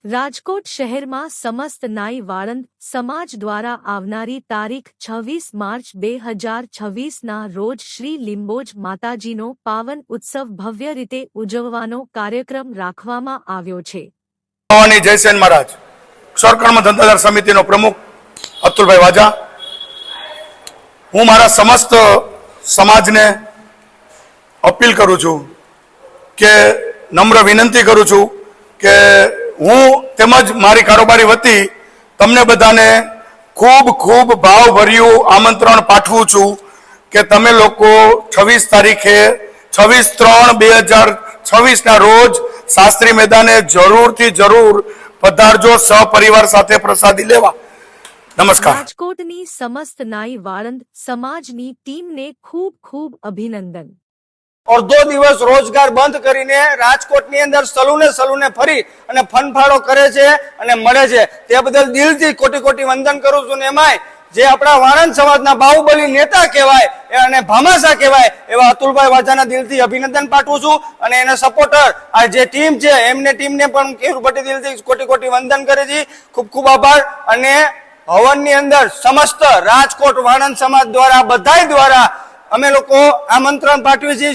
રાજકોટ શહેરમાં સમસ્ત નાઈ વાળંદ સમાજ દ્વારા આવનારી તારીખ 26 માર્ચ 2026ના રોજ શ્રી લીંબોજ માતાજીનો પાવન ઉત્સવ ભવ્ય રીતે ઉજવવાનો કાર્યક્રમ રાખવામાં આવ્યો છે. જયસેન મહારાજ, ક્ષરકર્મ ધંધાદાર સમિતિનો પ્રમુખ અતુલભાઈ વાજા. હું મારા સમસ્ત સમાજને અપીલ કરું છું કે નમ્ર વિનંતી કરું છું કે હું તેમજ મારી કારોબારી વતી તમને બધાને ખૂબ ખૂબ ભાવભર્યું આમંત્રણ પાઠવું છું કે તમે લોકો 26 તારીખે 26/3/2026ના રોજ શાસ્ત્રી મેદાને જરૂરથી જરૂર પધારજો, સહપરિવાર સાથે પ્રસાદી લેવા. નમસ્કાર. રાજકોટની સમસ્ત નાઈ વાળંદ સમાજની ટીમને ખૂબ ખૂબ અભિનંદન. અડધો દિવસ રોજગાર બંધ કરીને રાજકોટની અંદર સલૂને ફરી અને ફનફાળો કરે છે અને મળે છે. તે બદલ દિલથી કોટી કોટી વંદન કરું છું. ને એમાંય જે આપણા વાણંદ સમાજના બાહુબલી નેતા કહેવાય અને ભામાસા કહેવાય એવા અતુલભાઈ વાજાના દિલથી અભિનંદન પાઠવું છું. અને એના સપોર્ટર આ જે ટીમ છે ટીમને પણ કેરુભટ્ટી દિલથી કોટી કોટી વંદન કરે છે. ખૂબ ખૂબ આભાર. અને હવનની અંદર સમસ્ત રાજકોટ વાણંદ સમાજ દ્વારા બધાય દ્વારા અમે લોકો આમંત્રણ પાઠવીએ છીએ.